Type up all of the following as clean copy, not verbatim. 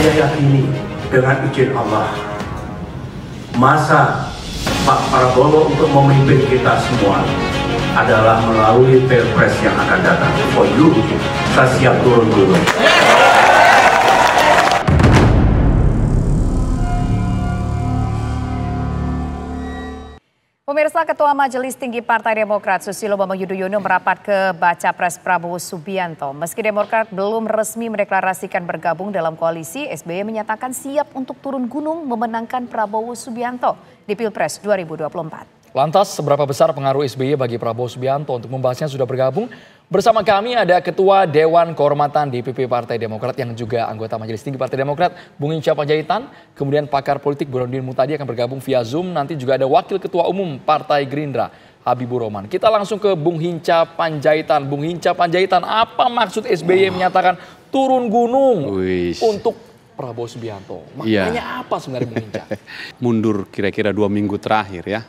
saya yakini dengan izin Allah, masa Pak Prabowo untuk memimpin kita semua adalah melalui Pilpres yang akan datang. For you, saya siap turun gunung. Pemirsa, Ketua Majelis Tinggi Partai Demokrat Susilo Bambang Yudhoyono merapat ke Bacapres Prabowo Subianto. Meski Demokrat belum resmi mendeklarasikan bergabung dalam koalisi, SBY menyatakan siap untuk turun gunung memenangkan Prabowo Subianto di Pilpres 2024. Lantas, seberapa besar pengaruh SBY bagi Prabowo Subianto? Untuk membahasnya sudah bergabung bersama kami ada Ketua Dewan Kehormatan DPP Partai Demokrat yang juga anggota Majelis Tinggi Partai Demokrat, Bung Hinca Panjaitan. Kemudian pakar politik Burhanuddin Muhtadi akan bergabung via Zoom. Nanti juga ada Wakil Ketua Umum Partai Gerindra, Habibur Rahman. Kita langsung ke Bung Hinca Panjaitan. Bung Hinca Panjaitan, apa maksud SBY menyatakan turun gunung untuk Prabowo Subianto? Maknanya apa sebenarnya, Bung Hinca? Mundur kira-kira 2 minggu terakhir ya.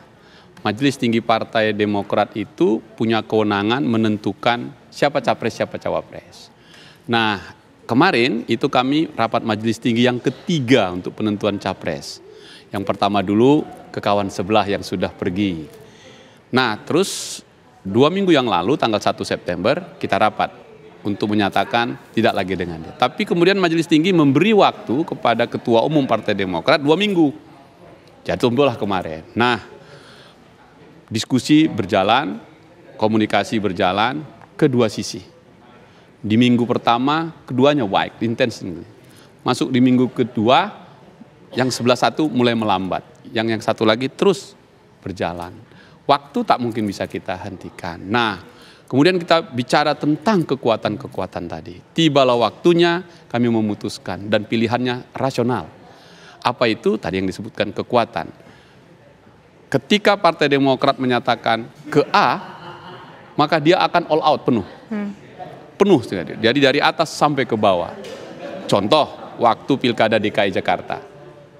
Majelis Tinggi Partai Demokrat itu punya kewenangan menentukan siapa capres, siapa cawapres. Nah, kemarin itu kami rapat Majelis Tinggi yang ketiga untuk penentuan capres. Yang pertama dulu ke kawan sebelah yang sudah pergi. Nah, terus 2 minggu yang lalu tanggal 1 September kita rapat untuk menyatakan tidak lagi dengan dia. Tapi kemudian Majelis Tinggi memberi waktu kepada Ketua Umum Partai Demokrat 2 minggu. Jatuhlah kemarin. Nah, diskusi berjalan, komunikasi berjalan, kedua sisi. Di minggu pertama, keduanya baik, intens. Masuk di minggu kedua, yang sebelah satu mulai melambat. Yang satu lagi terus berjalan. Waktu tak mungkin bisa kita hentikan. Nah, kemudian kita bicara tentang kekuatan-kekuatan tadi. Tibalah waktunya kami memutuskan dan pilihannya rasional. Apa itu? Tadi yang disebutkan kekuatan. Ketika Partai Demokrat menyatakan ke A, maka dia akan all out penuh. Penuh. Jadi dari atas sampai ke bawah. Contoh, waktu Pilkada DKI Jakarta.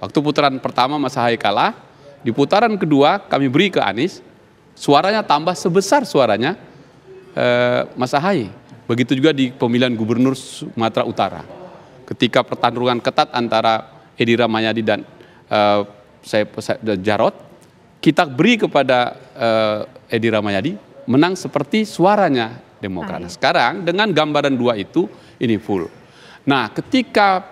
Waktu putaran pertama Mas Ahaye kalah, di putaran kedua kami beri ke Anies, suaranya tambah sebesar suaranya Mas Ahaye. Begitu juga di pemilihan Gubernur Sumatera Utara. Ketika pertarungan ketat antara Edi Rahmayadi dan Jarot, kita beri kepada Edi Rahmayadi menang seperti suaranya Demokrat. Nah, sekarang dengan gambaran 2 itu ini full. Nah, ketika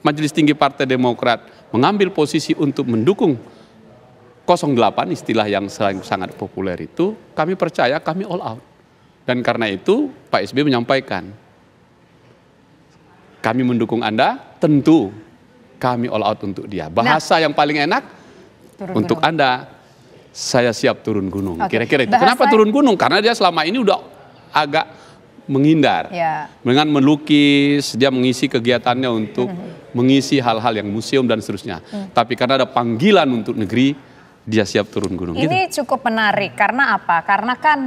Majelis Tinggi Partai Demokrat mengambil posisi untuk mendukung 08, istilah yang sangat populer itu, kami percaya kami all out. Dan karena itu Pak SBY menyampaikan, kami mendukung Anda, tentu kami all out untuk dia. Bahasa yang paling enak, untuk Anda, saya siap turun gunung. Kira-kira itu. Kenapa turun gunung? Karena dia selama ini udah agak menghindar. Dengan melukis, dia mengisi kegiatannya untuk mengisi hal-hal yang museum dan seterusnya. Tapi karena ada panggilan untuk negeri, dia siap turun gunung. Ini cukup menarik. Karena apa? Karena kan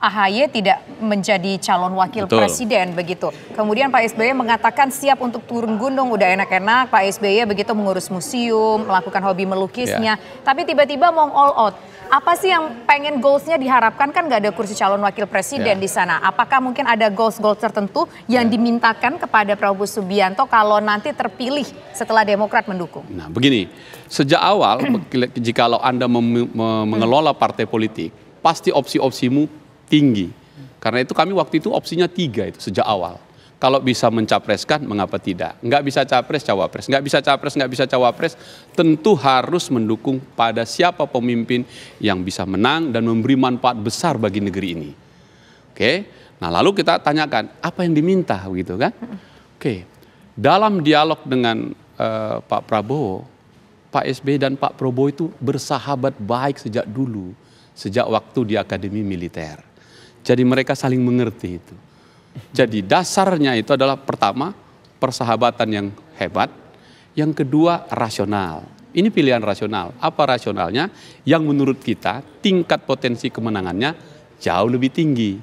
Ahaye tidak menjadi calon wakil presiden begitu. Kemudian Pak SBY mengatakan siap untuk turun gunung, udah enak-enak. Pak SBY begitu mengurus museum, melakukan hobi melukisnya. Tapi tiba-tiba mau all out. Apa sih yang pengen goalsnya diharapkan? Kan nggak ada kursi calon wakil presiden di sana. Apakah mungkin ada goals-goals tertentu yang dimintakan kepada Prabowo Subianto kalau nanti terpilih setelah Demokrat mendukung? Nah begini, sejak awal jikalau Anda mengelola partai politik, pasti opsi-opsimu tinggi. Karena itu kami waktu itu opsinya 3 itu sejak awal. Kalau bisa mencapreskan, mengapa tidak? Nggak bisa capres, cawapres. Nggak bisa capres, nggak bisa cawapres. Tentu harus mendukung pada siapa pemimpin yang bisa menang dan memberi manfaat besar bagi negeri ini. Oke. Nah lalu kita tanyakan, apa yang diminta begitu kan? Oke. Dalam dialog dengan Pak Prabowo, Pak SBY dan Pak Prabowo itu bersahabat baik sejak dulu. Sejak waktu di Akademi Militer. Jadi mereka saling mengerti itu. Jadi dasarnya itu adalah pertama persahabatan yang hebat, yang kedua rasional. Ini pilihan rasional. Apa rasionalnya? Yang menurut kita tingkat potensi kemenangannya jauh lebih tinggi.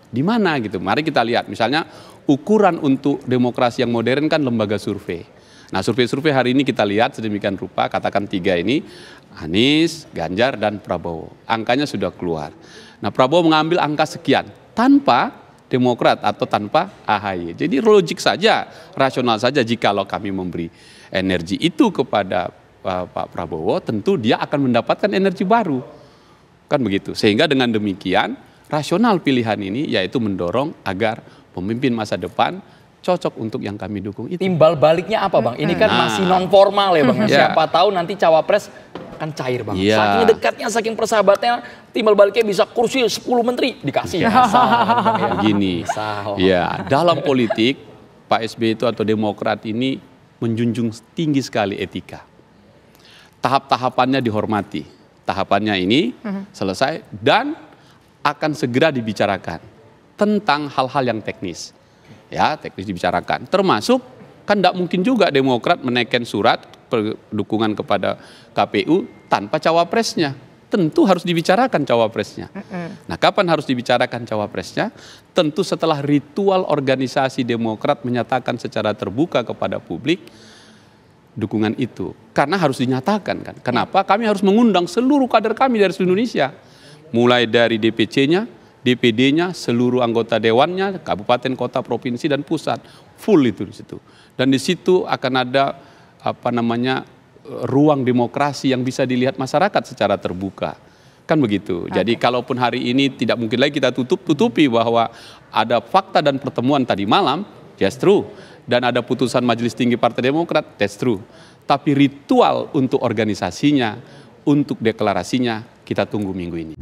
Di mana gitu? Mari kita lihat misalnya ukuran untuk demokrasi yang modern kan lembaga survei. Nah survei-survei hari ini kita lihat sedemikian rupa, katakan 3 ini, Anies, Ganjar, dan Prabowo. Angkanya sudah keluar. Nah Prabowo mengambil angka sekian tanpa Demokrat atau tanpa AHY. Jadi logik saja, rasional saja jikalau kami memberi energi itu kepada Pak Prabowo, tentu dia akan mendapatkan energi baru. Kan begitu. Sehingga dengan demikian, rasional pilihan ini yaitu mendorong agar pemimpin masa depan cocok untuk yang kami dukung itu. Timbal baliknya apa Bang? Ini kan masih non formal ya Bang. Siapa tahu nanti cawapres akan cair Bang. Saking dekatnya, saking persahabatnya, timbal baliknya bisa kursi 10 menteri dikasih. Gini, ya dalam politik Pak SBY itu atau Demokrat ini menjunjung tinggi sekali etika. Tahap-tahapannya dihormati. Tahapannya ini selesai dan akan segera dibicarakan tentang hal-hal yang teknis. Ya, teknis dibicarakan. Termasuk kan tidak mungkin juga Demokrat menaikkan surat dukungan kepada KPU tanpa cawapresnya. Tentu harus dibicarakan cawapresnya. Nah, kapan harus dibicarakan cawapresnya? Tentu setelah ritual organisasi Demokrat menyatakan secara terbuka kepada publik dukungan itu. Karena harus dinyatakan kan. Kenapa? Kami harus mengundang seluruh kader kami dari seluruh Indonesia. Mulai dari DPC-nya, DPD-nya, seluruh anggota dewannya, kabupaten, kota, provinsi, dan pusat. Full itu di situ. Dan di situ akan ada ruang demokrasi yang bisa dilihat masyarakat secara terbuka. Kan begitu. Jadi kalaupun hari ini tidak mungkin lagi kita tutupi bahwa ada fakta dan pertemuan tadi malam, yes true. Dan ada putusan Majelis Tinggi Partai Demokrat, that's true. Tapi ritual untuk organisasinya, untuk deklarasinya, kita tunggu minggu ini.